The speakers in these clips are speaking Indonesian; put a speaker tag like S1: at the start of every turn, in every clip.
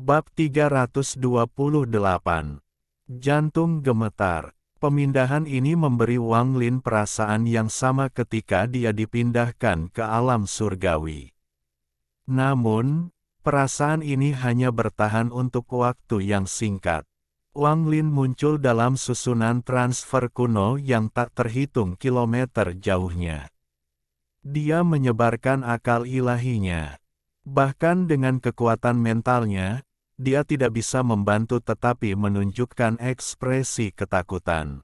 S1: Bab 328. Jantung gemetar. Pemindahan ini memberi Wang Lin perasaan yang sama ketika dia dipindahkan ke alam surgawi. Namun, perasaan ini hanya bertahan untuk waktu yang singkat. Wang Lin muncul dalam susunan transfer kuno yang tak terhitung kilometer jauhnya. Dia menyebarkan akal ilahinya. Bahkan dengan kekuatan mentalnya, dia tidak bisa membantu tetapi menunjukkan ekspresi ketakutan.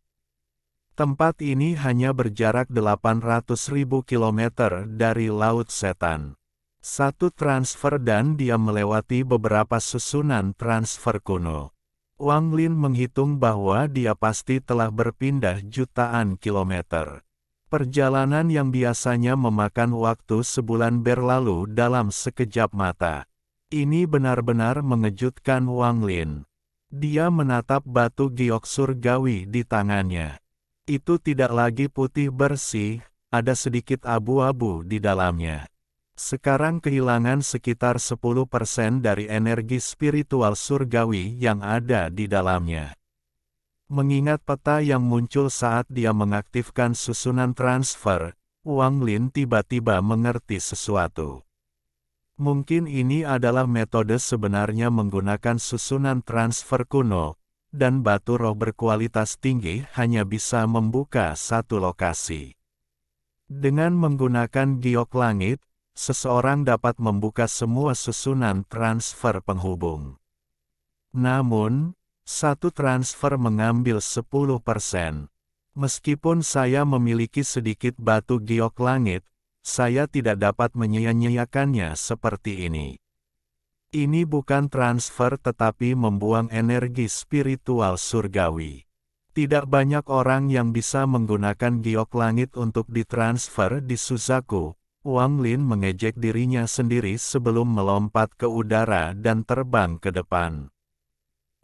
S1: Tempat ini hanya berjarak 800.000 kilometer dari Laut Setan. Satu transfer dan dia melewati beberapa susunan transfer kuno. Wang Lin menghitung bahwa dia pasti telah berpindah jutaan kilometer. Perjalanan yang biasanya memakan waktu sebulan berlalu dalam sekejap mata. Ini benar-benar mengejutkan Wang Lin. Dia menatap batu giok surgawi di tangannya. Itu tidak lagi putih bersih, ada sedikit abu-abu di dalamnya. Sekarang kehilangan sekitar 10% dari energi spiritual surgawi yang ada di dalamnya. Mengingat peta yang muncul saat dia mengaktifkan susunan transfer, Wang Lin tiba-tiba mengerti sesuatu. Mungkin ini adalah metode sebenarnya menggunakan susunan transfer kuno, dan batu roh berkualitas tinggi hanya bisa membuka satu lokasi. Dengan menggunakan giok langit, seseorang dapat membuka semua susunan transfer penghubung. Namun, satu transfer mengambil 10%. Meskipun saya memiliki sedikit batu giok langit, saya tidak dapat menyia-nyiakannya seperti ini. Ini bukan transfer tetapi membuang energi spiritual surgawi. Tidak banyak orang yang bisa menggunakan giok langit untuk ditransfer di Suzaku. Wang Lin mengejek dirinya sendiri sebelum melompat ke udara dan terbang ke depan.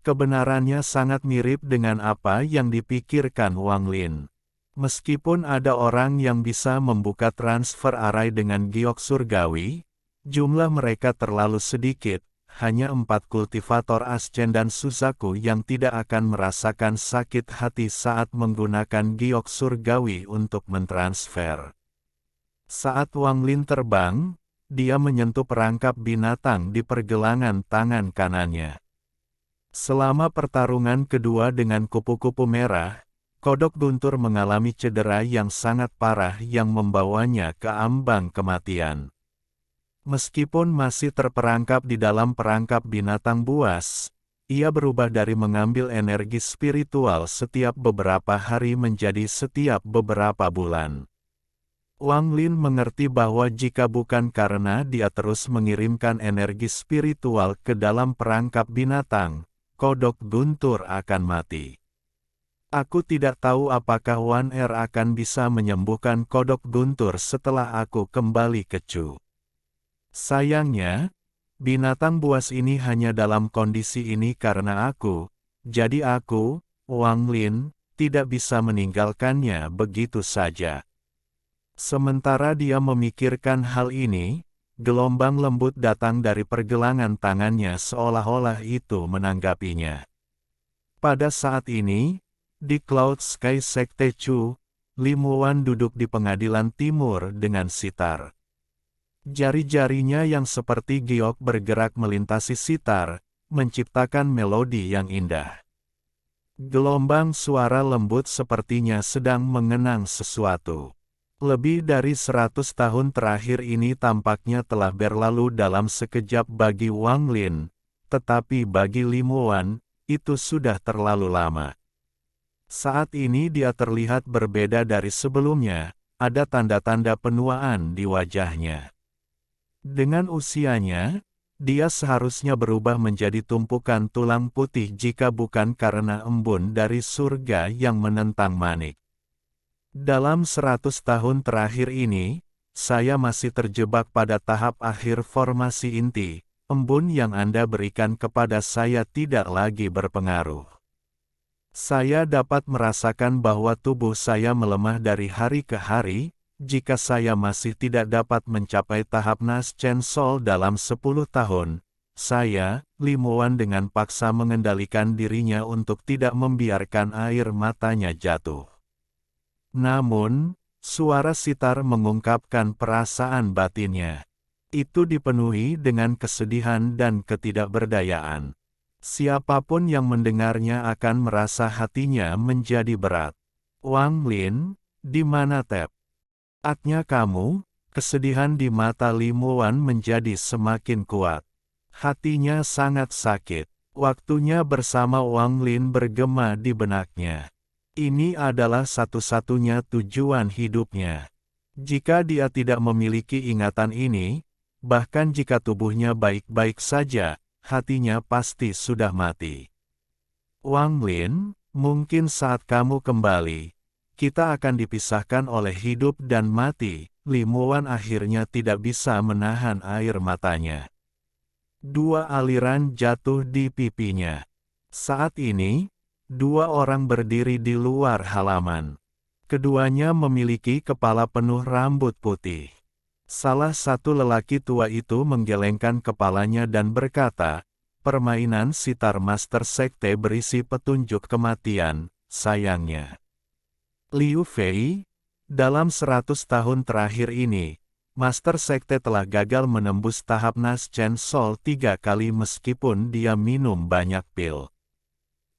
S1: Kebenarannya sangat mirip dengan apa yang dipikirkan Wang Lin. Meskipun ada orang yang bisa membuka transfer arai dengan giok surgawi, jumlah mereka terlalu sedikit, hanya 4 kultivator Ascen dan Suzaku yang tidak akan merasakan sakit hati saat menggunakan giok surgawi untuk mentransfer. Saat Wang Lin terbang, dia menyentuh perangkap binatang di pergelangan tangan kanannya. Selama pertarungan kedua dengan kupu-kupu merah, Kodok Guntur mengalami cedera yang sangat parah yang membawanya ke ambang kematian. Meskipun masih terperangkap di dalam perangkap binatang buas, ia berubah dari mengambil energi spiritual setiap beberapa hari menjadi setiap beberapa bulan. Wang Lin mengerti bahwa jika bukan karena dia terus mengirimkan energi spiritual ke dalam perangkap binatang, Kodok Guntur akan mati. Aku tidak tahu apakah Wan Er akan bisa menyembuhkan Kodok Guntur setelah aku kembali ke Chu. Sayangnya, binatang buas ini hanya dalam kondisi ini karena aku, jadi aku, Wang Lin, tidak bisa meninggalkannya begitu saja. Sementara dia memikirkan hal ini, gelombang lembut datang dari pergelangan tangannya seolah-olah itu menanggapinya. Pada saat ini, di Cloud Sky Sekte Chu, Lim Wuan duduk di pengadilan timur dengan sitar. Jari-jarinya yang seperti giok bergerak melintasi sitar, menciptakan melodi yang indah. Gelombang suara lembut sepertinya sedang mengenang sesuatu. Lebih dari 100 tahun terakhir ini tampaknya telah berlalu dalam sekejap bagi Wang Lin, tetapi bagi Lim Wuan, itu sudah terlalu lama. Saat ini dia terlihat berbeda dari sebelumnya, ada tanda-tanda penuaan di wajahnya. Dengan usianya, dia seharusnya berubah menjadi tumpukan tulang putih jika bukan karena embun dari surga yang menentang manik. Dalam 100 tahun terakhir ini, saya masih terjebak pada tahap akhir formasi inti, embun yang Anda berikan kepada saya tidak lagi berpengaruh. Saya dapat merasakan bahwa tubuh saya melemah dari hari ke hari, jika saya masih tidak dapat mencapai tahap Naschen Sol dalam 10 tahun, Saya, Limoan dengan paksa mengendalikan dirinya untuk tidak membiarkan air matanya jatuh. Namun, suara sitar mengungkapkan perasaan batinnya. Itu dipenuhi dengan kesedihan dan ketidakberdayaan. Siapapun yang mendengarnya akan merasa hatinya menjadi berat. Wang Lin, di mana Tep? Atnya kamu, kesedihan di mata Limoan menjadi semakin kuat. Hatinya sangat sakit. Waktunya bersama Wang Lin bergema di benaknya. Ini adalah satu-satunya tujuan hidupnya. Jika dia tidak memiliki ingatan ini, bahkan jika tubuhnya baik-baik saja, hatinya pasti sudah mati. Wang Lin, mungkin saat kamu kembali, kita akan dipisahkan oleh hidup dan mati. Limoan akhirnya tidak bisa menahan air matanya. Dua aliran jatuh di pipinya. Saat ini, dua orang berdiri di luar halaman. Keduanya memiliki kepala penuh rambut putih. Salah satu lelaki tua itu menggelengkan kepalanya dan berkata, permainan sitar Master Sekte berisi petunjuk kematian, sayangnya. Liu Fei, dalam 100 tahun terakhir ini, Master Sekte telah gagal menembus tahap Nas Chen Sol 3 kali meskipun dia minum banyak pil.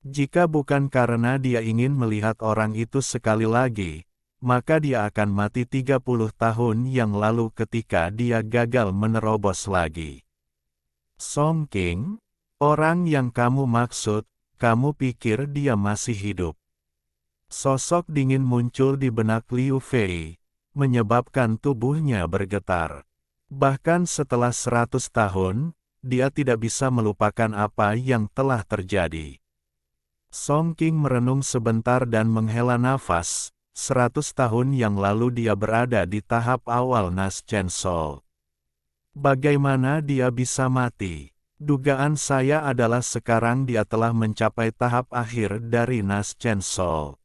S1: Jika bukan karena dia ingin melihat orang itu sekali lagi, maka dia akan mati 30 tahun yang lalu ketika dia gagal menerobos lagi. Song King, orang yang kamu maksud, kamu pikir dia masih hidup? Sosok dingin muncul di benak Liu Fei, menyebabkan tubuhnya bergetar. Bahkan setelah 100 tahun, dia tidak bisa melupakan apa yang telah terjadi. Song King merenung sebentar dan menghela nafas. 100 tahun yang lalu dia berada di tahap awal Nas Chen Sol. Bagaimana dia bisa mati? Dugaan saya adalah sekarang dia telah mencapai tahap akhir dari Nas Chen Sol.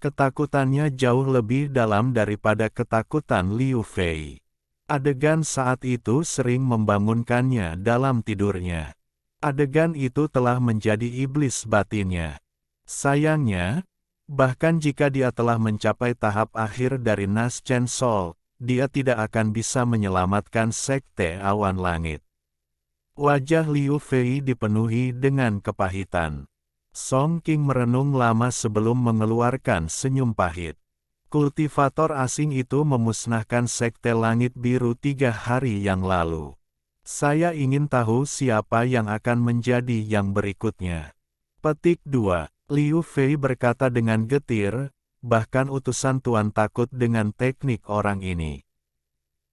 S1: Ketakutannya jauh lebih dalam daripada ketakutan Liu Fei. Adegan saat itu sering membangunkannya dalam tidurnya. Adegan itu telah menjadi iblis batinnya. Sayangnya, bahkan jika dia telah mencapai tahap akhir dari Nas Chen Sol, dia tidak akan bisa menyelamatkan Sekte Awan Langit. Wajah Liu Fei dipenuhi dengan kepahitan. Song King merenung lama sebelum mengeluarkan senyum pahit. Kultivator asing itu memusnahkan Sekte Langit Biru 3 hari yang lalu. Saya ingin tahu siapa yang akan menjadi yang berikutnya. Petik 2. Liu Fei berkata dengan getir, bahkan utusan Tuan takut dengan teknik orang ini.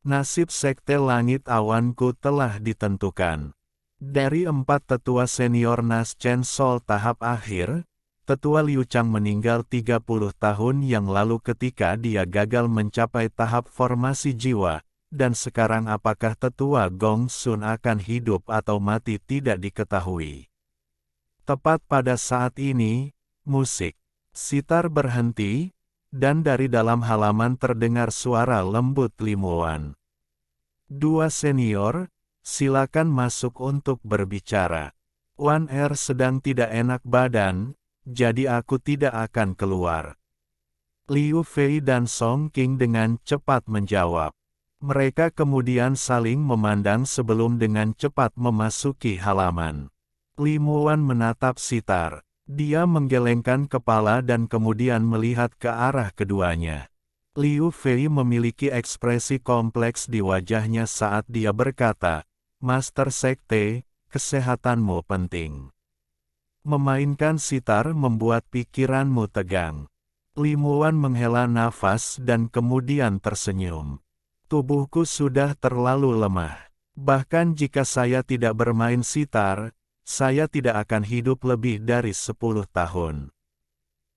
S1: Nasib Sekte Langit Awanku telah ditentukan. Dari 4 tetua senior Nas Chen Sol tahap akhir, Tetua Liu Chang meninggal 30 tahun yang lalu ketika dia gagal mencapai tahap formasi jiwa. Dan sekarang apakah Tetua Gong Sun akan hidup atau mati tidak diketahui. Tepat pada saat ini, musik sitar berhenti, dan dari dalam halaman terdengar suara lembut Limoan. Dua senior, silakan masuk untuk berbicara. Wan Er sedang tidak enak badan, jadi aku tidak akan keluar. Liu Fei dan Song King dengan cepat menjawab. Mereka kemudian saling memandang sebelum dengan cepat memasuki halaman. Limoan menatap sitar. Dia menggelengkan kepala dan kemudian melihat ke arah keduanya. Liu Fei memiliki ekspresi kompleks di wajahnya saat dia berkata, Master Sekte, kesehatanmu penting. Memainkan sitar membuat pikiranmu tegang. Limoan menghela nafas dan kemudian tersenyum. Tubuhku sudah terlalu lemah. Bahkan jika saya tidak bermain sitar, saya tidak akan hidup lebih dari 10 tahun.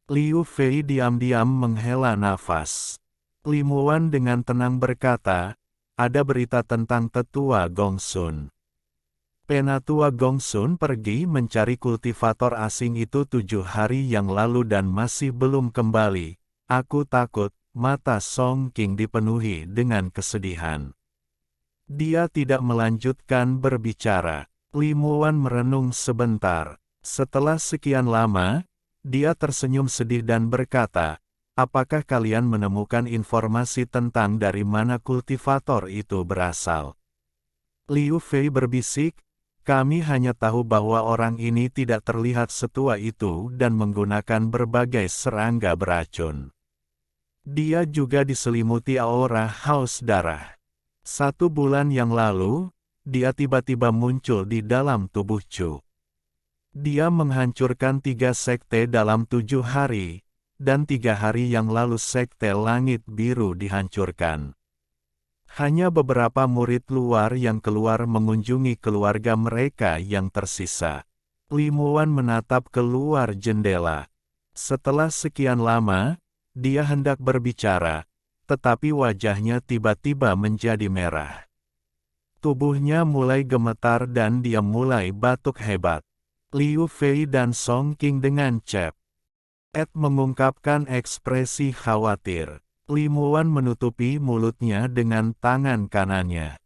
S1: Liu Fei diam-diam menghela nafas. Limoan dengan tenang berkata, ada berita tentang Tetua Gong Sun. Penatua Gong Sun pergi mencari kultivator asing itu 7 hari yang lalu dan masih belum kembali. Aku takut. Mata Song King dipenuhi dengan kesedihan. Dia tidak melanjutkan berbicara. Li Muan merenung sebentar. Setelah sekian lama, dia tersenyum sedih dan berkata, apakah kalian menemukan informasi tentang dari mana kultivator itu berasal? Liu Fei berbisik, kami hanya tahu bahwa orang ini tidak terlihat setua itu dan menggunakan berbagai serangga beracun. Dia juga diselimuti aura haus darah. 1 bulan yang lalu, dia tiba-tiba muncul di dalam tubuh Chu. Dia menghancurkan 3 sekte dalam 7 hari, dan 3 hari yang lalu sekte langit biru dihancurkan. Hanya beberapa murid luar yang keluar mengunjungi keluarga mereka yang tersisa. Li Muan menatap keluar jendela. Setelah sekian lama, dia hendak berbicara, tetapi wajahnya tiba-tiba menjadi merah. Tubuhnya mulai gemetar dan dia mulai batuk hebat. Liu Fei dan Song Qing dengan Ed mengungkapkan ekspresi khawatir. Li Muan menutupi mulutnya dengan tangan kanannya.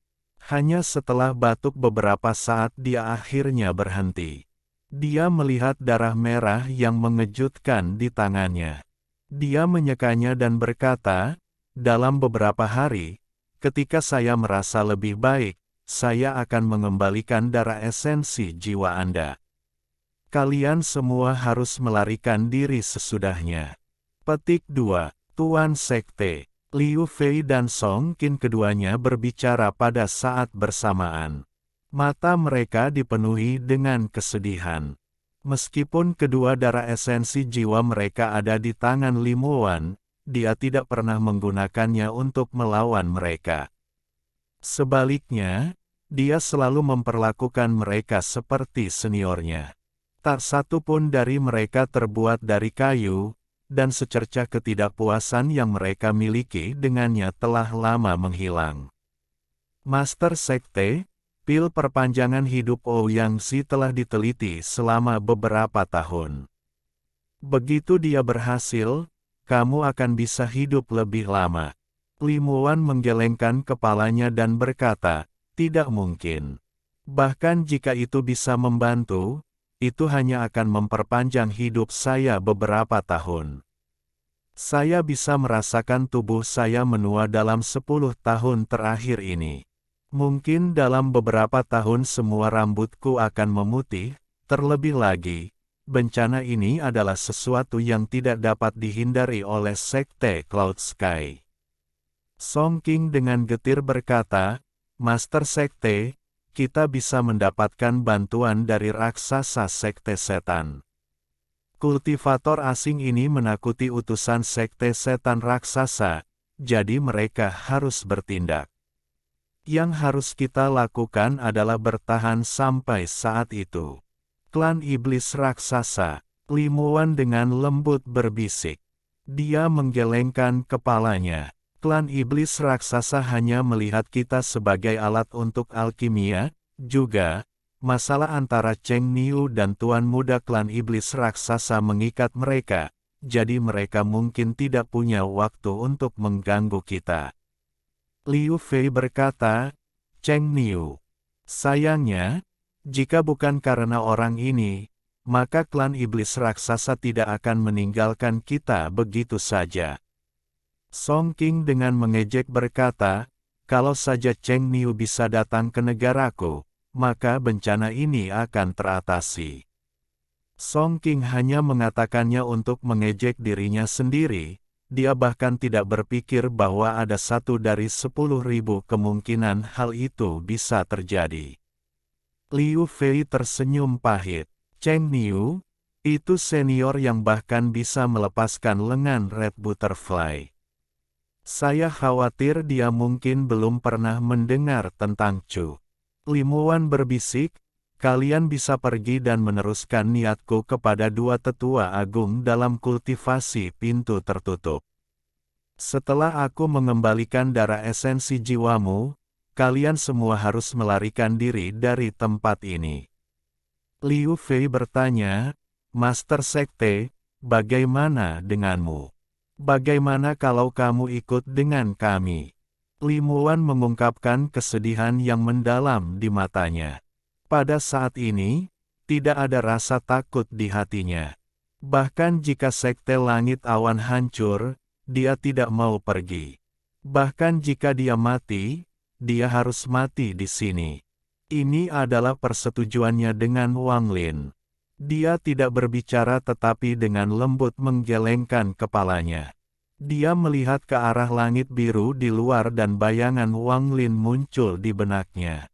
S1: Hanya setelah batuk beberapa saat dia akhirnya berhenti. Dia melihat darah merah yang mengejutkan di tangannya. Dia menyekanya dan berkata, dalam beberapa hari, ketika saya merasa lebih baik, saya akan mengembalikan darah esensi jiwa Anda. Kalian semua harus melarikan diri sesudahnya. Petik 2. Tuan Sekte, Liu Fei dan Song Qin keduanya berbicara pada saat bersamaan. Mata mereka dipenuhi dengan kesedihan. Meskipun kedua darah esensi jiwa mereka ada di tangan Li Muan, dia tidak pernah menggunakannya untuk melawan mereka. Sebaliknya, dia selalu memperlakukan mereka seperti seniornya. Tak satu pun dari mereka terbuat dari kayu, dan secercah ketidakpuasan yang mereka miliki dengannya telah lama menghilang. Master Sekte, pil perpanjangan hidup Ouyangxi telah diteliti selama beberapa tahun. Begitu dia berhasil, kamu akan bisa hidup lebih lama. Li Muan menggelengkan kepalanya dan berkata, tidak mungkin. Bahkan jika itu bisa membantu, itu hanya akan memperpanjang hidup saya beberapa tahun. Saya bisa merasakan tubuh saya menua dalam 10 tahun terakhir ini. Mungkin dalam beberapa tahun semua rambutku akan memutih, terlebih lagi, bencana ini adalah sesuatu yang tidak dapat dihindari oleh Sekte Cloud Sky. Song Qing dengan getir berkata, Master Sekte, kita bisa mendapatkan bantuan dari raksasa Sekte Setan. Kultivator asing ini menakuti utusan Sekte Setan raksasa, jadi mereka harus bertindak. Yang harus kita lakukan adalah bertahan sampai saat itu. Klan Iblis Raksasa, Li Muan dengan lembut berbisik. Dia menggelengkan kepalanya. Klan Iblis Raksasa hanya melihat kita sebagai alat untuk alkimia, juga, masalah antara Cheng Niu dan Tuan Muda Klan Iblis Raksasa mengikat mereka, jadi mereka mungkin tidak punya waktu untuk mengganggu kita. Liu Fei berkata, Cheng Niu. Sayangnya, jika bukan karena orang ini, maka klan iblis raksasa tidak akan meninggalkan kita begitu saja. Song Qing dengan mengejek berkata, kalau saja Cheng Niu bisa datang ke negaraku, maka bencana ini akan teratasi. Song Qing hanya mengatakannya untuk mengejek dirinya sendiri. Dia bahkan tidak berpikir bahwa ada 1 dari 10.000 kemungkinan hal itu bisa terjadi. Liu Fei tersenyum pahit. Cheng Niu, itu senior yang bahkan bisa melepaskan lengan Red Butterfly. Saya khawatir dia mungkin belum pernah mendengar tentang Chu. Li Muan berbisik, kalian bisa pergi dan meneruskan niatku kepada 2 tetua agung dalam kultivasi pintu tertutup. Setelah aku mengembalikan darah esensi jiwamu, kalian semua harus melarikan diri dari tempat ini. Liu Fei bertanya, Master Sekte, bagaimana denganmu? Bagaimana kalau kamu ikut dengan kami? Li Muan mengungkapkan kesedihan yang mendalam di matanya. Pada saat ini, tidak ada rasa takut di hatinya. Bahkan jika sekte langit awan hancur, dia tidak mau pergi. Bahkan jika dia mati, dia harus mati di sini. Ini adalah persetujuannya dengan Wang Lin. Dia tidak berbicara tetapi dengan lembut menggelengkan kepalanya. Dia melihat ke arah langit biru di luar dan bayangan Wang Lin muncul di benaknya.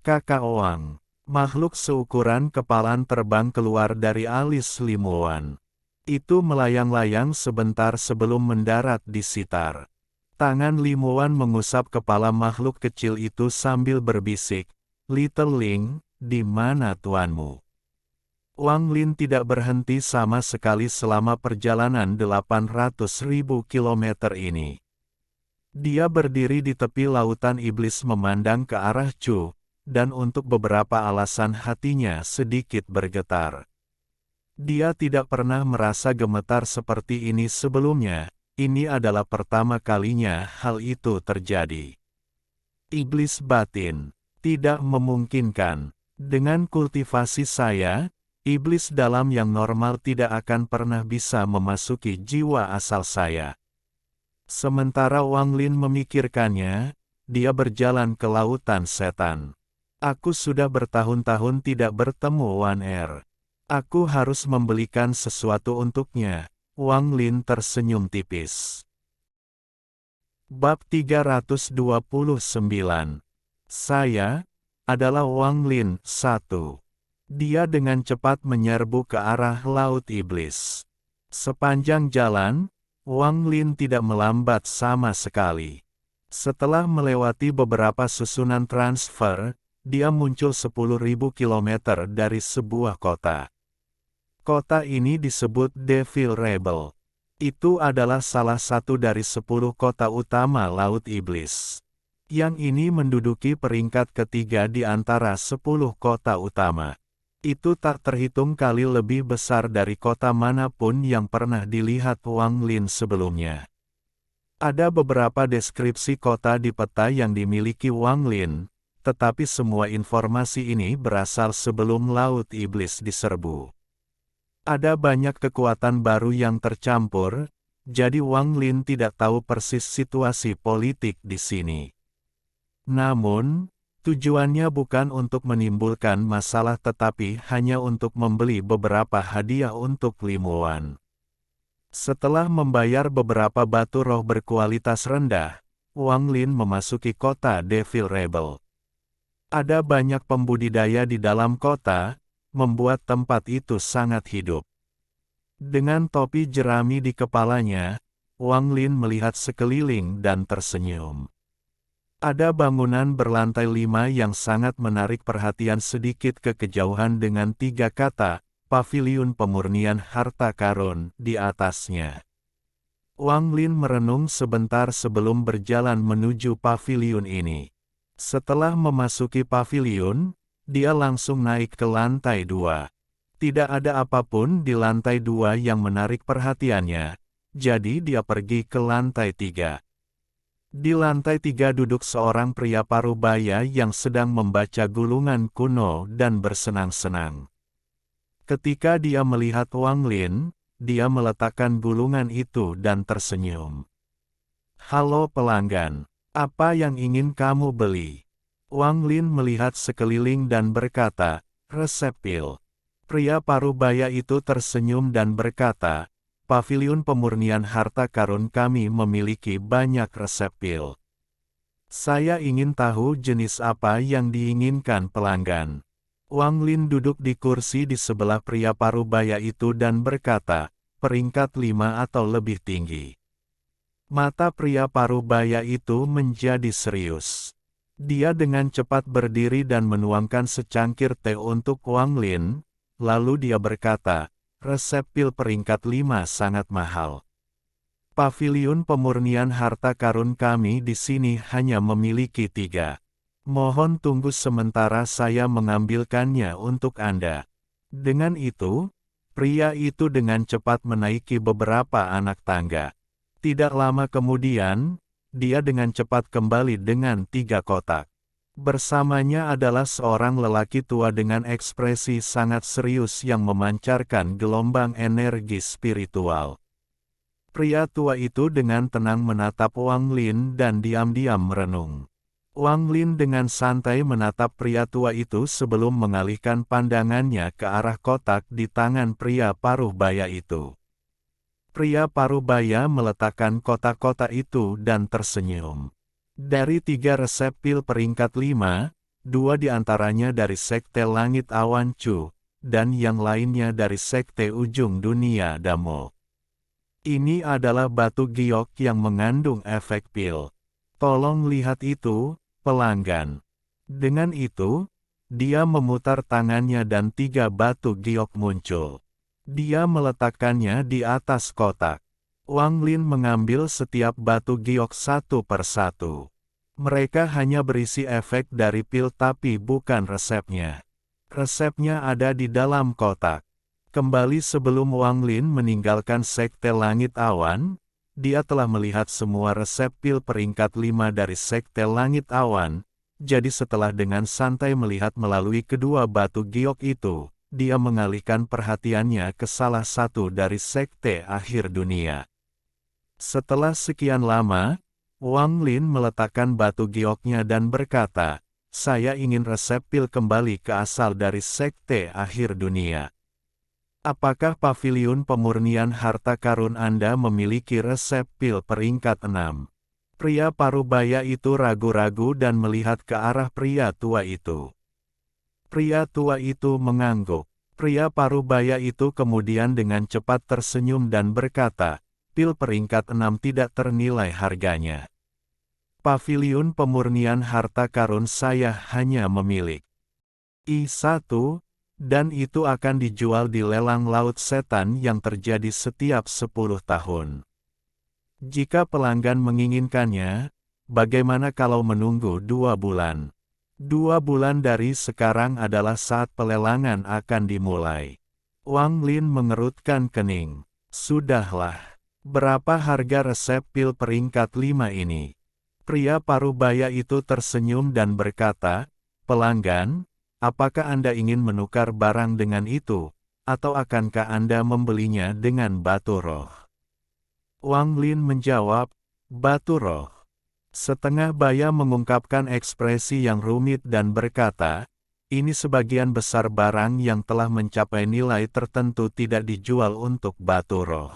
S1: Kakak Wang, makhluk seukuran kepalan terbang keluar dari alis Limuan. Itu melayang-layang sebentar sebelum mendarat di sitar. Tangan Limuan mengusap kepala makhluk kecil itu sambil berbisik, "Little Ling, di mana tuanmu?" Wang Lin tidak berhenti sama sekali selama perjalanan 800.000 kilometer ini. Dia berdiri di tepi lautan iblis memandang ke arah Chu, dan untuk beberapa alasan hatinya sedikit bergetar. Dia tidak pernah merasa gemetar seperti ini sebelumnya. Ini adalah pertama kalinya hal itu terjadi. Iblis batin. Tidak memungkinkan. Dengan kultivasi saya, iblis dalam yang normal tidak akan pernah bisa memasuki jiwa asal saya. Sementara Wang Lin memikirkannya, dia berjalan ke lautan setan. Aku sudah bertahun-tahun tidak bertemu Wan Er. Aku harus membelikan sesuatu untuknya. Wang Lin tersenyum tipis. Bab 329. Saya adalah Wang Lin. 1. Dia dengan cepat menyerbu ke arah laut iblis. Sepanjang jalan, Wang Lin tidak melambat sama sekali. Setelah melewati beberapa susunan transfer, dia muncul 10.000 kilometer dari sebuah kota. Kota ini disebut Devil Rebel. Itu adalah salah satu dari 10 kota utama Laut Iblis. Yang ini menduduki peringkat ketiga di antara 10 kota utama. Itu tak terhitung kali lebih besar dari kota manapun yang pernah dilihat Wang Lin sebelumnya. Ada beberapa deskripsi kota di peta yang dimiliki Wang Lin, tetapi semua informasi ini berasal sebelum Laut Iblis diserbu. Ada banyak kekuatan baru yang tercampur, jadi Wang Lin tidak tahu persis situasi politik di sini. Namun, tujuannya bukan untuk menimbulkan masalah tetapi hanya untuk membeli beberapa hadiah untuk Limuan. Setelah membayar beberapa batu roh berkualitas rendah, Wang Lin memasuki kota Devil Rebel. Ada banyak pembudidaya di dalam kota, membuat tempat itu sangat hidup. Dengan topi jerami di kepalanya, Wang Lin melihat sekeliling dan tersenyum. Ada bangunan berlantai 5 yang sangat menarik perhatian sedikit ke kejauhan dengan 3 kata, Paviliun Pemurnian Harta Karun, di atasnya. Wang Lin merenung sebentar sebelum berjalan menuju paviliun ini. Setelah memasuki paviliun, dia langsung naik ke lantai 2. Tidak ada apapun di lantai 2 yang menarik perhatiannya, jadi dia pergi ke lantai 3. Di lantai 3 duduk seorang pria parubaya yang sedang membaca gulungan kuno dan bersenang-senang. Ketika dia melihat Wang Lin, dia meletakkan gulungan itu dan tersenyum. "Halo pelanggan, apa yang ingin kamu beli?" Wang Lin melihat sekeliling dan berkata, "Resep pil." Pria parubaya itu tersenyum dan berkata, "Paviliun Pemurnian Harta Karun kami memiliki banyak resep pil. Saya ingin tahu jenis apa yang diinginkan pelanggan." Wang Lin duduk di kursi di sebelah pria parubaya itu dan berkata, "Peringkat 5 atau lebih tinggi." Mata pria parubaya itu menjadi serius. Dia dengan cepat berdiri dan menuangkan secangkir teh untuk Wang Lin, lalu dia berkata, "Resep pil peringkat 5 sangat mahal. Paviliun Pemurnian Harta Karun kami di sini hanya memiliki 3. Mohon tunggu sementara saya mengambilkannya untuk Anda." Dengan itu, pria itu dengan cepat menaiki beberapa anak tangga. Tidak lama kemudian, dia dengan cepat kembali dengan 3 kotak. Bersamanya adalah seorang lelaki tua dengan ekspresi sangat serius yang memancarkan gelombang energi spiritual. Pria tua itu dengan tenang menatap Wang Lin dan diam-diam merenung. Wang Lin dengan santai menatap pria tua itu sebelum mengalihkan pandangannya ke arah kotak di tangan pria paruh baya itu. Pria paruh baya meletakkan kotak-kotak itu dan tersenyum. Dari 3 resep pil peringkat 5, 2 diantaranya dari Sekte Langit Awan Chu, dan yang lainnya dari Sekte Ujung Dunia Damo. Ini adalah batu giok yang mengandung efek pil. Tolong lihat itu, pelanggan. Dengan itu, dia memutar tangannya dan 3 batu giok muncul. Dia meletakkannya di atas kotak. Wang Lin mengambil setiap batu giok satu persatu. Mereka hanya berisi efek dari pil tapi bukan resepnya. Resepnya ada di dalam kotak. Kembali sebelum Wang Lin meninggalkan Sekte Langit Awan, dia telah melihat semua resep pil peringkat 5 dari Sekte Langit Awan, jadi setelah dengan santai melihat melalui kedua batu giok itu, dia mengalihkan perhatiannya ke salah satu dari Sekte Akhir Dunia. Setelah sekian lama, Wang Lin meletakkan batu gioknya dan berkata, "Saya ingin resep pil kembali ke asal dari Sekte Akhir Dunia. Apakah paviliun pemurnian harta karun Anda memiliki resep pil peringkat 6? Pria parubaya itu ragu-ragu dan melihat ke arah pria tua itu. Pria tua itu mengangguk. Pria parubaya itu kemudian dengan cepat tersenyum dan berkata, "Pil peringkat 6 tidak ternilai harganya. Paviliun pemurnian harta karun saya hanya memiliki I1, dan itu akan dijual di lelang Laut Setan yang terjadi setiap 10 tahun. Jika pelanggan menginginkannya, bagaimana kalau menunggu 2 bulan? 2 bulan dari sekarang adalah saat pelelangan akan dimulai." Wang Lin mengerutkan kening. "Sudahlah. Berapa harga resep pil peringkat 5 ini?" Pria parubaya itu tersenyum dan berkata, "Pelanggan, apakah Anda ingin menukar barang dengan itu, atau akankah Anda membelinya dengan batu roh?" Wang Lin menjawab, "Batu roh." Setengah baya mengungkapkan ekspresi yang rumit dan berkata, "Ini sebagian besar barang yang telah mencapai nilai tertentu tidak dijual untuk batu roh."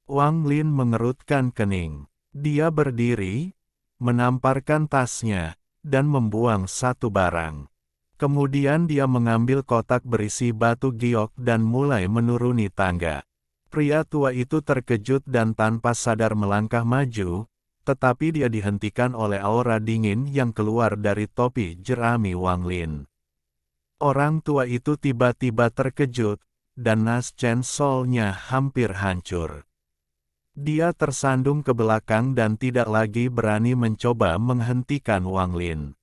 S1: Wang Lin mengerutkan kening. Dia berdiri, menamparkan tasnya, dan membuang satu barang. Kemudian dia mengambil kotak berisi batu giok dan mulai menuruni tangga. Pria tua itu terkejut dan tanpa sadar melangkah maju, tetapi dia dihentikan oleh aura dingin yang keluar dari topi jerami Wang Lin. Orang tua itu tiba-tiba terkejut, dan nas Chainsaw-nya hampir hancur. Dia tersandung ke belakang dan tidak lagi berani mencoba menghentikan Wang Lin.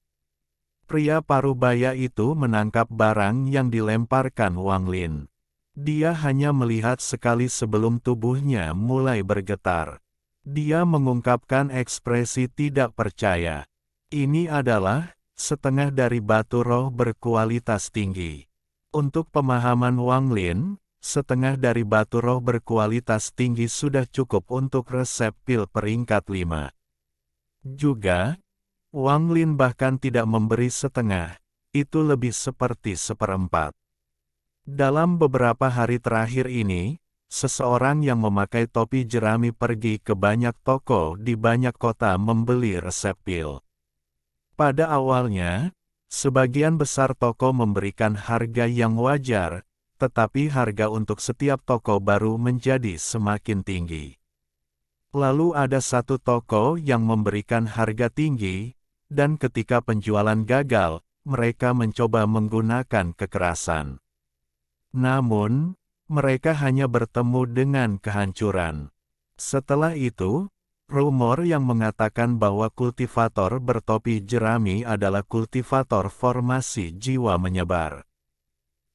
S1: Pria parubaya itu menangkap barang yang dilemparkan Wang Lin. Dia hanya melihat sekali sebelum tubuhnya mulai bergetar. Dia mengungkapkan ekspresi tidak percaya. "Ini adalah setengah dari batu roh berkualitas tinggi." Untuk pemahaman Wang Lin, setengah dari batu roh berkualitas tinggi sudah cukup untuk resep pil peringkat 5. Juga, Wang Lin bahkan tidak memberi setengah, itu lebih seperti seperempat. Dalam beberapa hari terakhir ini, seseorang yang memakai topi jerami pergi ke banyak toko di banyak kota membeli resep pil. Pada awalnya, sebagian besar toko memberikan harga yang wajar, tetapi harga untuk setiap toko baru menjadi semakin tinggi. Lalu ada satu toko yang memberikan harga tinggi, dan ketika penjualan gagal, mereka mencoba menggunakan kekerasan. Namun, mereka hanya bertemu dengan kehancuran. Setelah itu, rumor yang mengatakan bahwa kultivator bertopi jerami adalah kultivator formasi jiwa menyebar.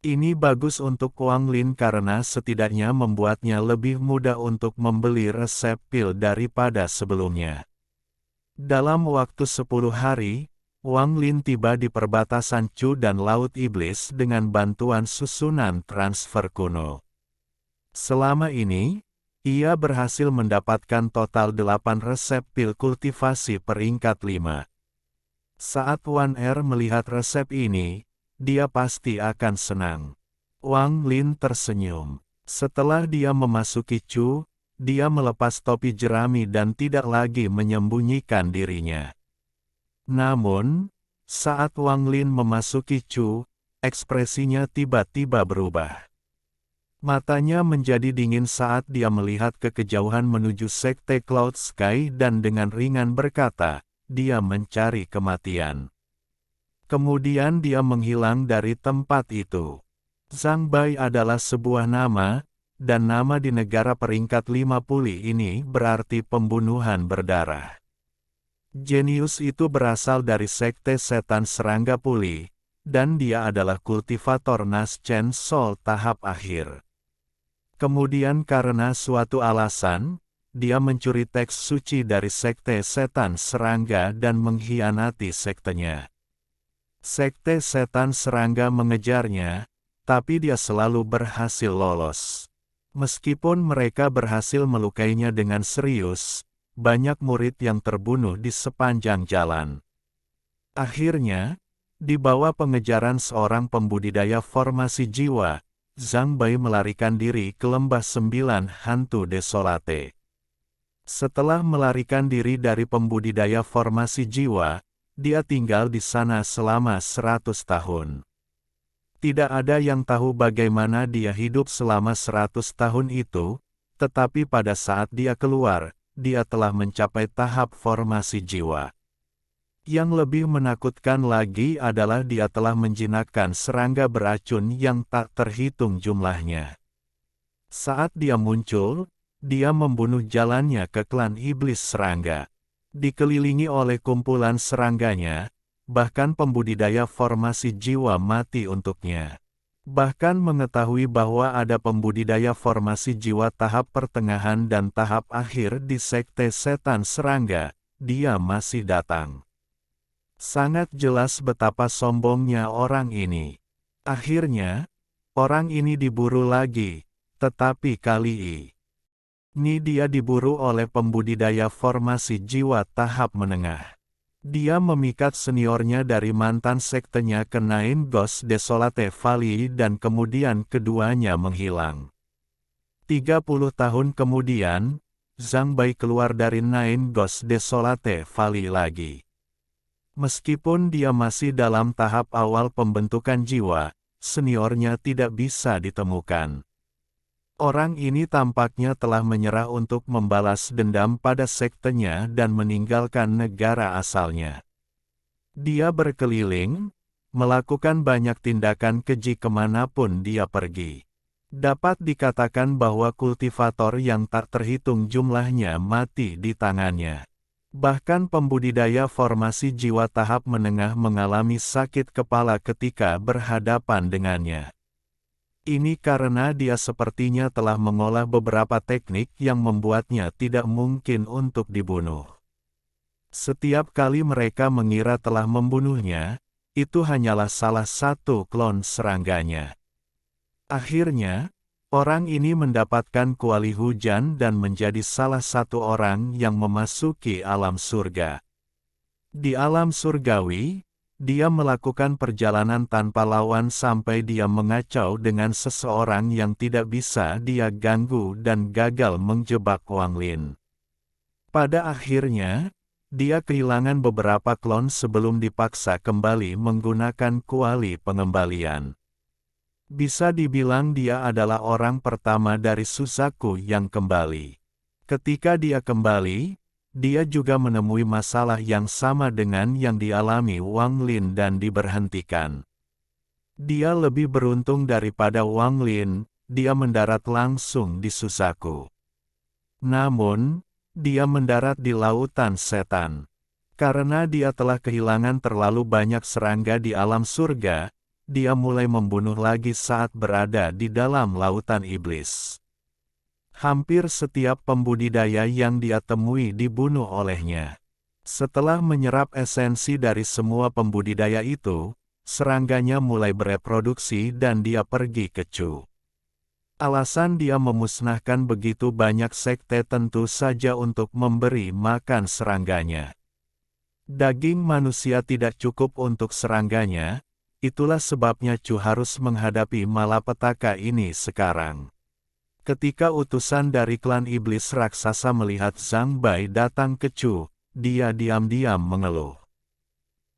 S1: Ini bagus untuk Wang Lin karena setidaknya membuatnya lebih mudah untuk membeli resep pil daripada sebelumnya. Dalam waktu 10 hari, Wang Lin tiba di perbatasan Chu dan Laut Iblis dengan bantuan susunan transfer kuno. Selama ini, ia berhasil mendapatkan total 8 resep pil kultivasi peringkat 5. Saat Wan Er melihat resep ini, dia pasti akan senang. Wang Lin tersenyum. Setelah dia memasuki Chu, dia melepas topi jerami dan tidak lagi menyembunyikan dirinya. Namun, saat Wang Lin memasuki Chu, ekspresinya tiba-tiba berubah. Matanya menjadi dingin saat dia melihat ke kejauhan menuju sekte Cloud Sky dan dengan ringan berkata, dia mencari kematian. Kemudian dia menghilang dari tempat itu. Zhang Bai adalah sebuah nama, dan nama di negara peringkat 50 ini berarti pembunuhan berdarah. Jenius itu berasal dari sekte setan serangga puli, dan dia adalah kultivator Nas Chen Sol tahap akhir. Kemudian karena suatu alasan, dia mencuri teks suci dari sekte setan serangga dan mengkhianati sektenya. Sekte setan serangga mengejarnya, tapi dia selalu berhasil lolos. Meskipun mereka berhasil melukainya dengan serius, banyak murid yang terbunuh di sepanjang jalan. Akhirnya, di bawah pengejaran seorang pembudidaya formasi jiwa, Zhang Bai melarikan diri ke lembah 9 hantu desolate. Setelah melarikan diri dari pembudidaya formasi jiwa, dia tinggal di sana selama 100 tahun. Tidak ada yang tahu bagaimana dia hidup selama 100 tahun itu, tetapi pada saat dia keluar, dia telah mencapai tahap formasi jiwa. Yang lebih menakutkan lagi adalah dia telah menjinakkan serangga beracun yang tak terhitung jumlahnya. Saat dia muncul, dia membunuh jalannya ke klan iblis serangga. Dikelilingi oleh kumpulan serangganya, bahkan pembudidaya formasi jiwa mati untuknya. Bahkan mengetahui bahwa ada pembudidaya formasi jiwa tahap pertengahan dan tahap akhir di sekte setan serangga, dia masih datang. Sangat jelas betapa sombongnya orang ini. Akhirnya, orang ini diburu lagi, tetapi kali ini dia diburu oleh pembudidaya formasi jiwa tahap menengah. Dia memikat seniornya dari mantan sektenya ke Nine Ghost Desolate Valley dan kemudian keduanya menghilang. 30 tahun kemudian, Zhang Bai keluar dari Nine Ghost Desolate Valley lagi. Meskipun dia masih dalam tahap awal pembentukan jiwa, seniornya tidak bisa ditemukan. Orang ini tampaknya telah menyerah untuk membalas dendam pada sektenya dan meninggalkan negara asalnya. Dia berkeliling, melakukan banyak tindakan keji kemanapun dia pergi. Dapat dikatakan bahwa kultivator yang tak terhitung jumlahnya mati di tangannya. Bahkan pembudidaya formasi jiwa tahap menengah mengalami sakit kepala ketika berhadapan dengannya. Ini karena dia sepertinya telah mengolah beberapa teknik yang membuatnya tidak mungkin untuk dibunuh. Setiap kali mereka mengira telah membunuhnya, itu hanyalah salah satu klon serangganya. Akhirnya, orang ini mendapatkan kuali hujan dan menjadi salah satu orang yang memasuki alam surga. Di alam surgawi, dia melakukan perjalanan tanpa lawan sampai dia mengacau dengan seseorang yang tidak bisa dia ganggu dan gagal menjebak Wang Lin. Pada akhirnya, dia kehilangan beberapa klon sebelum dipaksa kembali menggunakan kuali pengembalian. Bisa dibilang dia adalah orang pertama dari Suzaku yang kembali. Ketika dia kembali, dia juga menemui masalah yang sama dengan yang dialami Wang Lin dan diberhentikan. Dia lebih beruntung daripada Wang Lin, dia mendarat langsung di Suzaku. Namun, dia mendarat di lautan setan. Karena dia telah kehilangan terlalu banyak serangga di alam surga, dia mulai membunuh lagi saat berada di dalam lautan iblis. Hampir setiap pembudidaya yang dia temui dibunuh olehnya. Setelah menyerap esensi dari semua pembudidaya itu, serangganya mulai bereproduksi dan dia pergi ke Chu. Alasan dia memusnahkan begitu banyak sekte tentu saja untuk memberi makan serangganya. Daging manusia tidak cukup untuk serangganya, itulah sebabnya Chu harus menghadapi malapetaka ini sekarang. Ketika utusan dari klan iblis raksasa melihat Zhang Bai datang ke Chu, dia diam-diam mengeluh.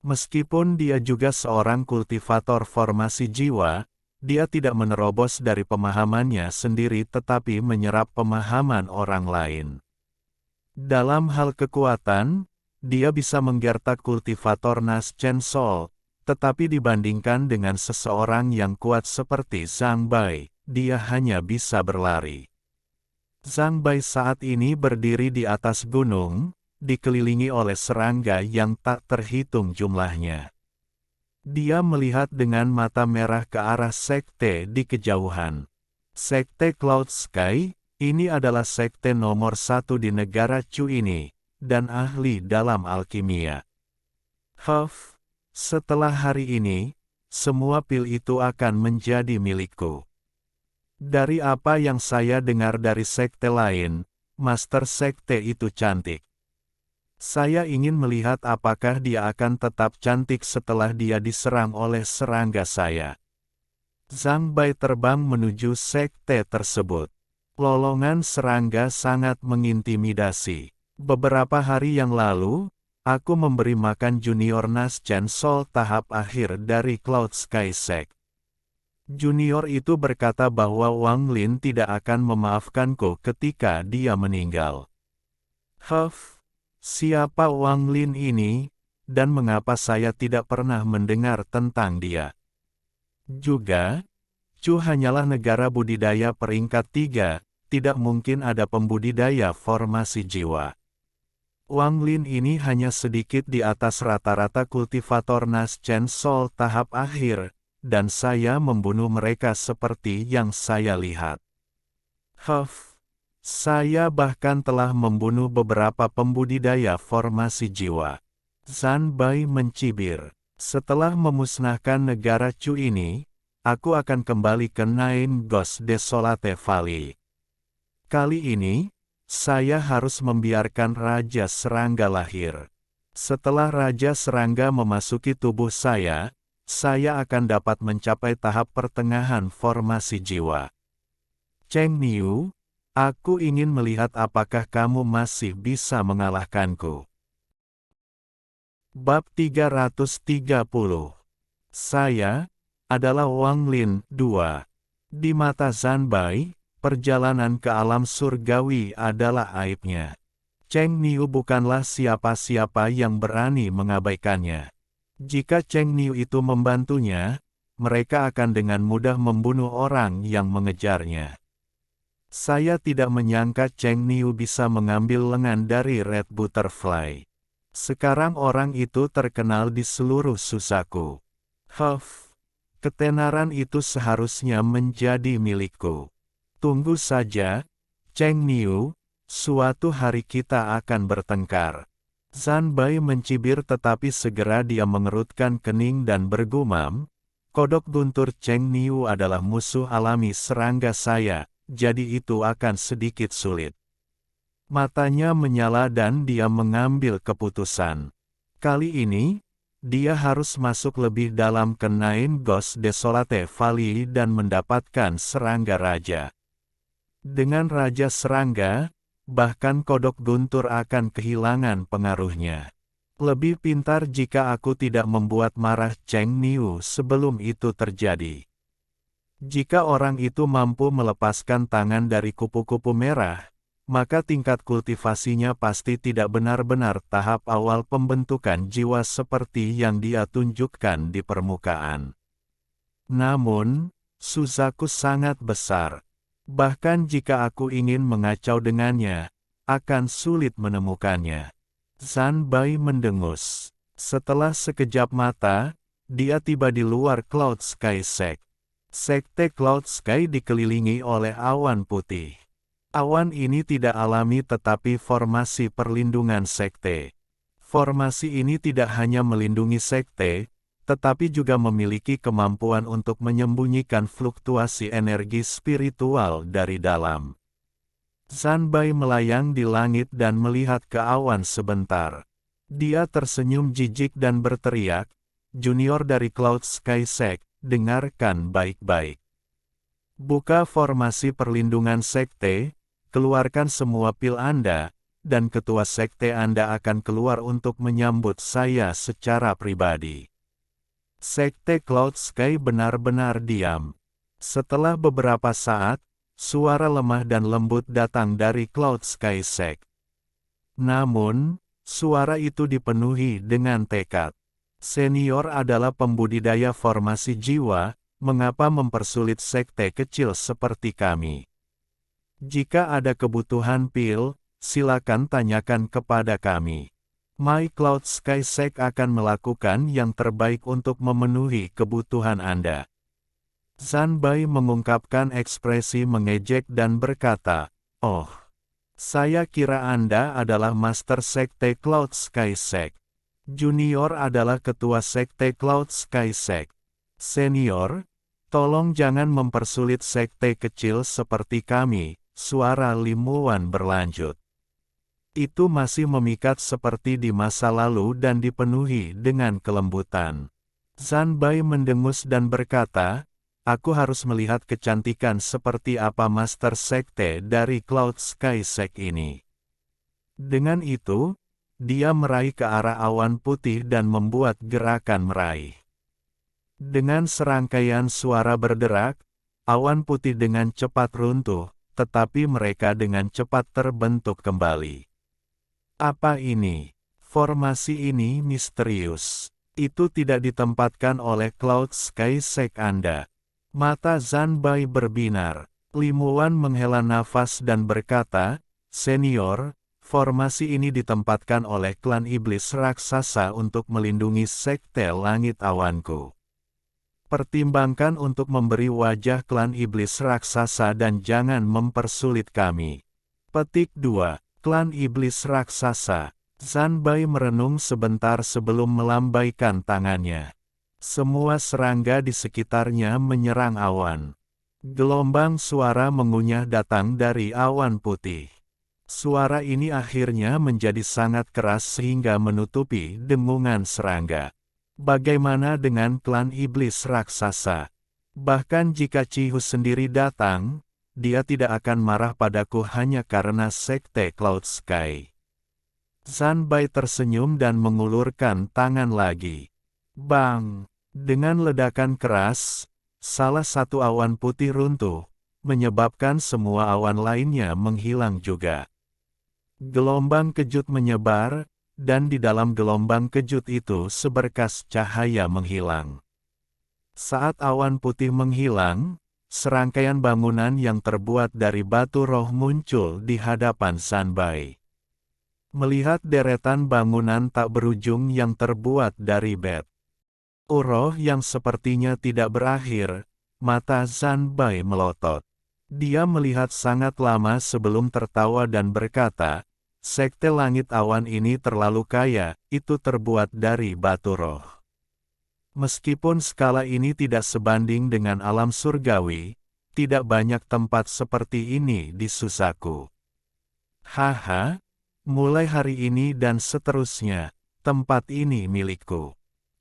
S1: Meskipun dia juga seorang kultivator formasi jiwa, dia tidak menerobos dari pemahamannya sendiri tetapi menyerap pemahaman orang lain. Dalam hal kekuatan, dia bisa menggertak kultivator Nas Chen Sol, tetapi dibandingkan dengan seseorang yang kuat seperti Zhang Bai, dia hanya bisa berlari. Zhang Bai saat ini berdiri di atas gunung, dikelilingi oleh serangga yang tak terhitung jumlahnya. Dia melihat dengan mata merah ke arah sekte di kejauhan. Sekte Cloud Sky, ini adalah sekte nomor 1 di negara Chu ini, dan ahli dalam alkimia. Setelah hari ini, semua pil itu akan menjadi milikku. Dari apa yang saya dengar dari sekte lain, master sekte itu cantik. Saya ingin melihat apakah dia akan tetap cantik setelah dia diserang oleh serangga saya. Zhang Bai terbang menuju sekte tersebut. Lolongan serangga sangat mengintimidasi. Beberapa hari yang lalu, aku memberi makan junior Nas Chen Sol tahap akhir dari Cloud Sky Sect. Junior itu berkata bahwa Wang Lin tidak akan memaafkanku ketika dia meninggal. Siapa Wang Lin ini, dan mengapa saya tidak pernah mendengar tentang dia? Juga, Chu hanyalah negara budidaya peringkat 3, tidak mungkin ada pembudidaya formasi jiwa. Wang Lin ini hanya sedikit di atas rata-rata kultivator Nas Chen Sol tahap akhir, dan saya membunuh mereka seperti yang saya lihat. Saya bahkan telah membunuh beberapa pembudidaya formasi jiwa. Zhang Bai mencibir. Setelah memusnahkan negara Chu ini, aku akan kembali ke Nine Ghost Desolate Valley. Kali ini, saya harus membiarkan Raja Serangga lahir. Setelah Raja Serangga memasuki tubuh saya akan dapat mencapai tahap pertengahan formasi jiwa. Cheng Niu, aku ingin melihat apakah kamu masih bisa mengalahkanku. Bab 330. Saya adalah Wang Lin II. Di mata Zhang Bai, perjalanan ke alam surgawi adalah aibnya. Cheng Niu bukanlah siapa-siapa yang berani mengabaikannya. Jika Cheng Niu itu membantunya, mereka akan dengan mudah membunuh orang yang mengejarnya. Saya tidak menyangka Cheng Niu bisa mengambil lengan dari Red Butterfly. Sekarang orang itu terkenal di seluruh Susaku. Ketenaran itu seharusnya menjadi milikku. Tunggu saja, Cheng Niu, suatu hari kita akan bertengkar. Zhang Bai mencibir tetapi segera dia mengerutkan kening dan bergumam, kodok guntur Cheng Niu adalah musuh alami serangga saya. Jadi itu akan sedikit sulit. Matanya menyala dan dia mengambil keputusan. Kali ini, dia harus masuk lebih dalam ke Nine Ghost Desolate Valley dan mendapatkan serangga raja. Dengan Raja Serangga, bahkan kodok guntur akan kehilangan pengaruhnya. Lebih pintar jika aku tidak membuat marah Cheng Niu sebelum itu terjadi. Jika orang itu mampu melepaskan tangan dari kupu-kupu merah, maka tingkat kultivasinya pasti tidak benar-benar tahap awal pembentukan jiwa seperti yang dia tunjukkan di permukaan. Namun, Suzaku sangat besar. Bahkan jika aku ingin mengacau dengannya, akan sulit menemukannya. Zhang Bai mendengus. Setelah sekejap mata, dia tiba di luar Cloud Sky Sect. Sekte Cloud Sky dikelilingi oleh awan putih. Awan ini tidak alami tetapi formasi perlindungan sekte. Formasi ini tidak hanya melindungi sekte, tetapi juga memiliki kemampuan untuk menyembunyikan fluktuasi energi spiritual dari dalam. Zanbai melayang di langit dan melihat ke awan sebentar. Dia tersenyum jijik dan berteriak, "Junior dari Cloud Sky Sect, dengarkan baik-baik. Buka formasi perlindungan sekte, keluarkan semua pil Anda, dan ketua sekte Anda akan keluar untuk menyambut saya secara pribadi." Sekte Cloud Sky benar-benar diam. Setelah beberapa saat, suara lemah dan lembut datang dari Cloud Sky Sect. Namun, suara itu dipenuhi dengan tekad. Senior adalah pembudidaya formasi jiwa. Mengapa mempersulit sekte kecil seperti kami? Jika ada kebutuhan pil, silakan tanyakan kepada kami. My Cloud Sky Sect akan melakukan yang terbaik untuk memenuhi kebutuhan Anda. Zanbai mengungkapkan ekspresi mengejek dan berkata, "Oh, saya kira Anda adalah Master Sekte Cloud Sky Sect. Junior adalah Ketua Sekte Cloud Sky Sect. Senior, tolong jangan mempersulit sekte kecil seperti kami." Suara Limuan berlanjut. Itu masih memikat seperti di masa lalu dan dipenuhi dengan kelembutan. Zanbai mendengus dan berkata, "Aku harus melihat kecantikan seperti apa Master Sekte dari Cloud Sky Sect ini." Dengan itu, dia meraih ke arah awan putih dan membuat gerakan meraih. Dengan serangkaian suara berderak, awan putih dengan cepat runtuh, tetapi mereka dengan cepat terbentuk kembali. Apa ini? Formasi ini misterius. Itu tidak ditempatkan oleh Cloud Sky Sect Anda. Mata Zanbai berbinar. Limuan menghela nafas dan berkata, "Senior, formasi ini ditempatkan oleh klan iblis raksasa untuk melindungi sekte langit awanku. Pertimbangkan untuk memberi wajah klan iblis raksasa dan jangan mempersulit kami." Petik 2. Klan iblis raksasa. Zanbai merenung sebentar sebelum melambaikan tangannya. Semua serangga di sekitarnya menyerang awan. Gelombang suara mengunyah datang dari awan putih. Suara ini akhirnya menjadi sangat keras sehingga menutupi dengungan serangga. Bagaimana dengan klan iblis raksasa? Bahkan jika Cihu sendiri datang, dia tidak akan marah padaku hanya karena sekte Cloud Sky. Zanbai tersenyum dan mengulurkan tangan lagi. Bang! Dengan ledakan keras, salah satu awan putih runtuh, menyebabkan semua awan lainnya menghilang juga. Gelombang kejut menyebar, dan di dalam gelombang kejut itu seberkas cahaya menghilang. Saat awan putih menghilang, serangkaian bangunan yang terbuat dari batu roh muncul di hadapan Zanbai. Melihat deretan bangunan tak berujung yang terbuat dari roh yang sepertinya tidak berakhir, mata Zanbai melotot. Dia melihat sangat lama sebelum tertawa dan berkata, "Sekte langit awan ini terlalu kaya, itu terbuat dari batu roh. Meskipun skala ini tidak sebanding dengan alam surgawi, tidak banyak tempat seperti ini di Susaku. Haha, mulai hari ini dan seterusnya, tempat ini milikku."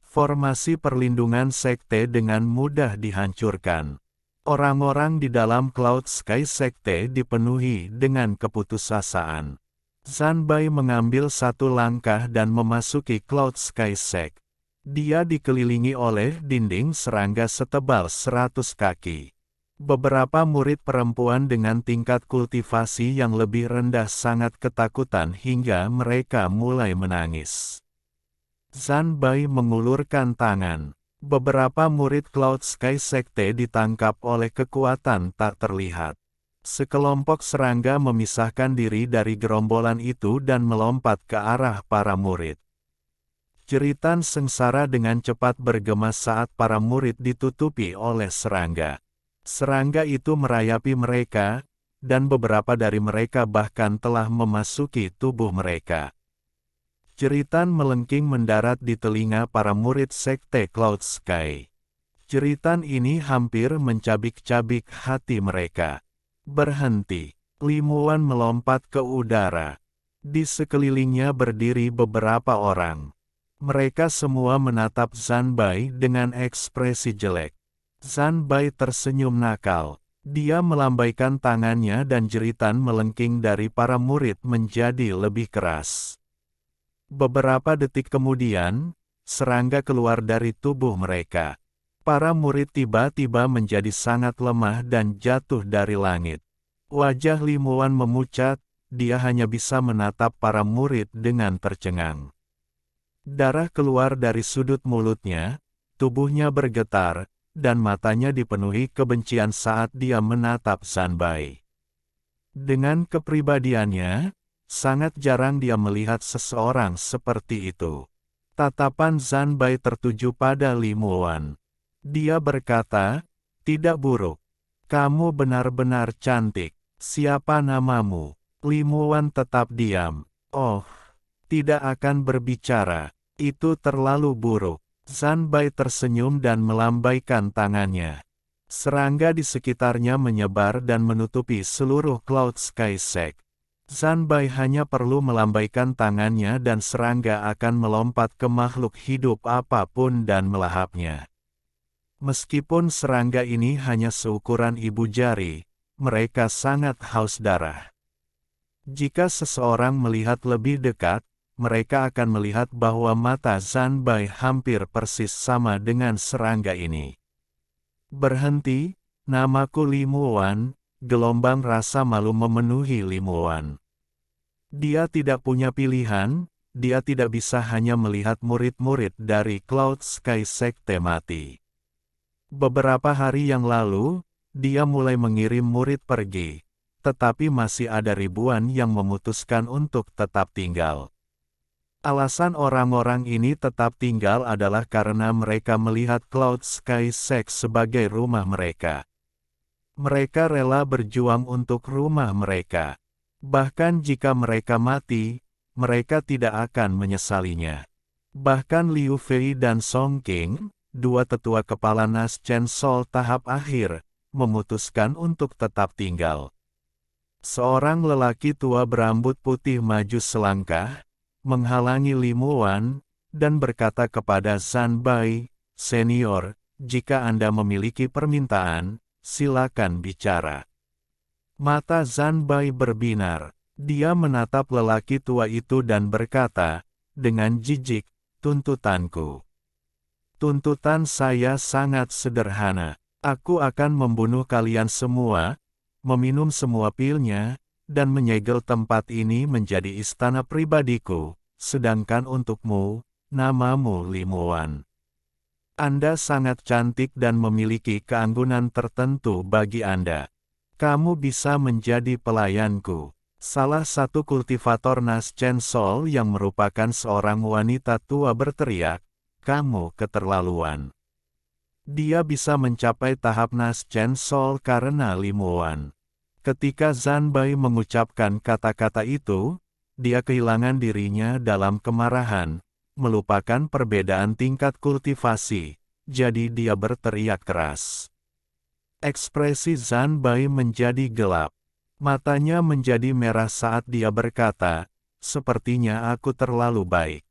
S1: Formasi perlindungan sekte dengan mudah dihancurkan. Orang-orang di dalam Cloud Sky Sekte dipenuhi dengan keputusasaan. Zanbai mengambil satu langkah dan memasuki Cloud Sky Sect. Dia dikelilingi oleh dinding serangga setebal 100 kaki. Beberapa murid perempuan dengan tingkat kultivasi yang lebih rendah sangat ketakutan hingga mereka mulai menangis. Zanbai mengulurkan tangan. Beberapa murid Cloud Sky Sekte ditangkap oleh kekuatan tak terlihat. Sekelompok serangga memisahkan diri dari gerombolan itu dan melompat ke arah para murid. Jeritan sengsara dengan cepat bergema saat para murid ditutupi oleh serangga. Serangga itu merayapi mereka, dan beberapa dari mereka bahkan telah memasuki tubuh mereka. Jeritan melengking mendarat di telinga para murid sekte Cloud Sky. Jeritan ini hampir mencabik-cabik hati mereka. Berhenti. Limuan melompat ke udara. Di sekelilingnya berdiri beberapa orang. Mereka semua menatap Zanbai dengan ekspresi jelek. Zanbai tersenyum nakal. Dia melambaikan tangannya dan jeritan melengking dari para murid menjadi lebih keras. Beberapa detik kemudian, serangga keluar dari tubuh mereka. Para murid tiba-tiba menjadi sangat lemah dan jatuh dari langit. Wajah Limuan memucat, dia hanya bisa menatap para murid dengan tercengang. Darah keluar dari sudut mulutnya, tubuhnya bergetar, dan matanya dipenuhi kebencian saat dia menatap Zanbai. Dengan kepribadiannya, sangat jarang dia melihat seseorang seperti itu. Tatapan Zanbai tertuju pada Limuan. Dia berkata, "Tidak buruk. Kamu benar-benar cantik. Siapa namamu?" Limuan tetap diam. "Oh, tidak akan berbicara. Itu terlalu buruk." Zanbai tersenyum dan melambaikan tangannya. Serangga di sekitarnya menyebar dan menutupi seluruh Cloud Sky Sect. Zanbai hanya perlu melambaikan tangannya dan serangga akan melompat ke makhluk hidup apapun dan melahapnya. Meskipun serangga ini hanya seukuran ibu jari, mereka sangat haus darah. Jika seseorang melihat lebih dekat, mereka akan melihat bahwa mata Zanbai hampir persis sama dengan serangga ini. "Berhenti, namaku Limuan." Gelombang rasa malu memenuhi Limuan. Dia tidak punya pilihan, dia tidak bisa hanya melihat murid-murid dari Cloud Sky Sekte mati. Beberapa hari yang lalu, dia mulai mengirim murid pergi, tetapi masih ada ribuan yang memutuskan untuk tetap tinggal. Alasan orang-orang ini tetap tinggal adalah karena mereka melihat Cloud Sky Sect sebagai rumah mereka. Mereka rela berjuang untuk rumah mereka. Bahkan jika mereka mati, mereka tidak akan menyesalinya. Bahkan Liu Fei dan Song Qing, dua tetua kepala Nas Chen Sol tahap akhir, memutuskan untuk tetap tinggal. Seorang lelaki tua berambut putih maju selangkah, menghalangi Limuan, dan berkata kepada Zanbai, "Senior, jika Anda memiliki permintaan, silakan bicara." Mata Zanbai berbinar. Dia menatap lelaki tua itu dan berkata, dengan jijik, "Tuntutanku. Tuntutan saya sangat sederhana. Aku akan membunuh kalian semua, meminum semua pilnya, dan menyegel tempat ini menjadi istana pribadiku, sedangkan untukmu, namamu Limuan. Anda sangat cantik dan memiliki keanggunan tertentu bagi Anda. Kamu bisa menjadi pelayanku." Salah satu kultivator Nas Chen Sol yang merupakan seorang wanita tua berteriak, "Kamu keterlaluan." Dia bisa mencapai tahap Nas Chen Sol karena Limuan. Ketika Zanbai mengucapkan kata-kata itu, dia kehilangan dirinya dalam kemarahan, melupakan perbedaan tingkat kultivasi, jadi dia berteriak keras. Ekspresi Zanbai menjadi gelap. Matanya menjadi merah saat dia berkata, "Sepertinya aku terlalu baik.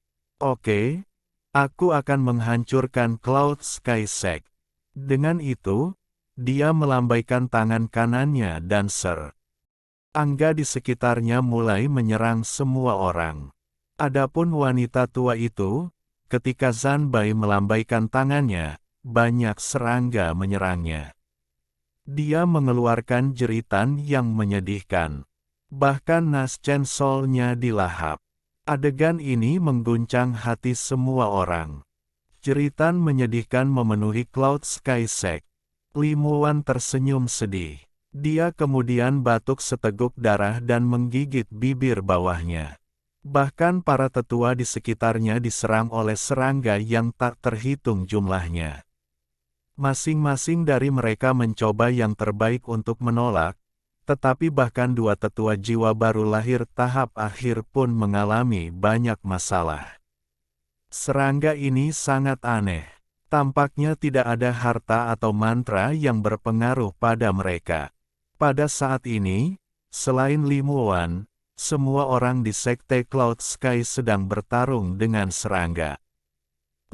S1: Oke, aku akan menghancurkan Cloud Sky Sect." Dengan itu, dia melambaikan tangan kanannya dan angga di sekitarnya mulai menyerang semua orang. Adapun wanita tua itu, ketika Zanbai melambaikan tangannya, banyak serangga menyerangnya. Dia mengeluarkan jeritan yang menyedihkan. Bahkan Nas Chen Sol-nya dilahap. Adegan ini mengguncang hati semua orang. Jeritan menyedihkan memenuhi Cloud Sky Sect. Limuan tersenyum sedih. Dia kemudian batuk seteguk darah dan menggigit bibir bawahnya. Bahkan para tetua di sekitarnya diserang oleh serangga yang tak terhitung jumlahnya. Masing-masing dari mereka mencoba yang terbaik untuk menolak, Tetapi bahkan dua tetua jiwa baru lahir tahap akhir pun mengalami banyak masalah. Serangga ini sangat aneh. Tampaknya tidak ada harta atau mantra yang berpengaruh pada mereka. Pada saat ini, selain Limuan, semua orang di Sekte Cloud Sky sedang bertarung dengan serangga.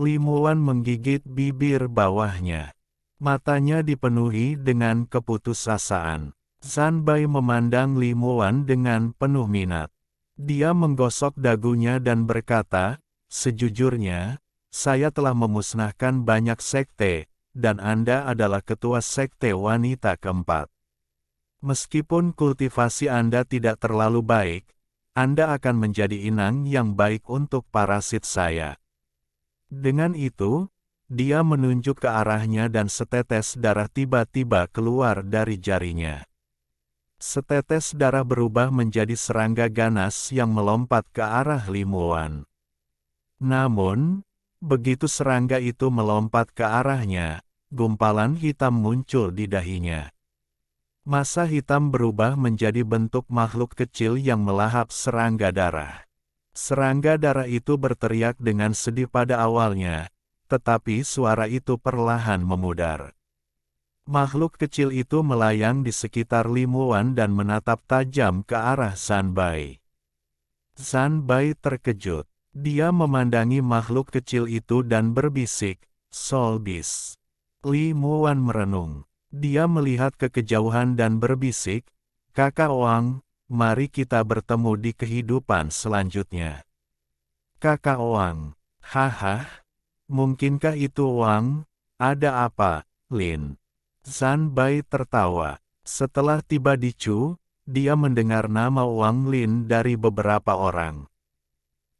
S1: Limuan menggigit bibir bawahnya. Matanya dipenuhi dengan keputusasaan. Zanbai memandang Limuan dengan penuh minat. Dia menggosok dagunya dan berkata, "Sejujurnya, saya telah memusnahkan banyak sekte, dan Anda adalah ketua sekte wanita keempat. Meskipun kultivasi Anda tidak terlalu baik, Anda akan menjadi inang yang baik untuk parasit saya." Dengan itu, dia menunjuk ke arahnya dan setetes darah tiba-tiba keluar dari jarinya. Setetes darah berubah menjadi serangga ganas yang melompat ke arah Limuan. Namun, begitu serangga itu melompat ke arahnya, gumpalan hitam muncul di dahinya. Massa hitam berubah menjadi bentuk makhluk kecil yang melahap serangga darah. Serangga darah itu berteriak dengan sedih pada awalnya, tetapi suara itu perlahan memudar. Makhluk kecil itu melayang di sekitar Limuan dan menatap tajam ke arah Zanbai. Zanbai terkejut. Dia memandangi makhluk kecil itu dan berbisik, "Solbis." Limuan merenung. Dia melihat ke kejauhan dan berbisik, "Kakak Wang, mari kita bertemu di kehidupan selanjutnya." "Kakak Wang, haha, mungkinkah itu Wang? Ada apa, Lin?" Zanbai tertawa. Setelah tiba di Chu, dia mendengar nama Wang Lin dari beberapa orang.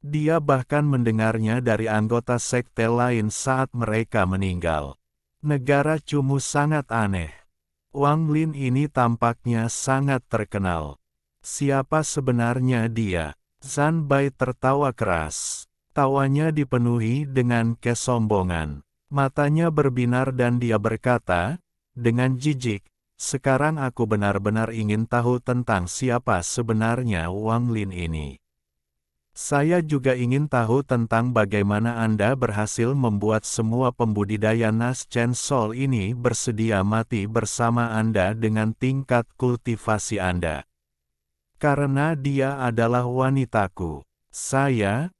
S1: Dia bahkan mendengarnya dari anggota sekte lain saat mereka meninggal. Negara Chumu sangat aneh. Wang Lin ini tampaknya sangat terkenal. Siapa sebenarnya dia? Zanbai tertawa keras. Tawanya dipenuhi dengan kesombongan. Matanya berbinar dan dia berkata, dengan jijik, "Sekarang aku benar-benar ingin tahu tentang siapa sebenarnya Wang Lin ini. Saya juga ingin tahu tentang bagaimana Anda berhasil membuat semua pembudidaya Nas Chen Sol ini bersedia mati bersama Anda dengan tingkat kultivasi Anda. Karena dia adalah wanitaku. Saya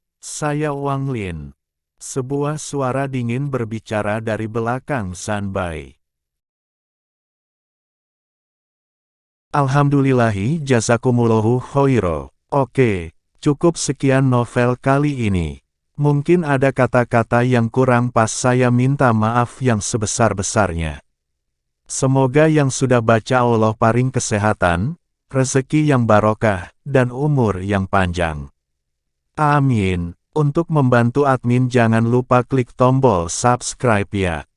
S1: Wang Lin." Sebuah suara dingin berbicara dari belakang Zanbai. Alhamdulillahi jazakumullahu khairo. Oke. Cukup sekian novel kali ini. Mungkin ada kata-kata yang kurang pas, saya minta maaf yang sebesar-besarnya. Semoga yang sudah baca Allah paring kesehatan, rezeki yang barokah, dan umur yang panjang. Amin. Untuk membantu admin jangan lupa klik tombol subscribe ya.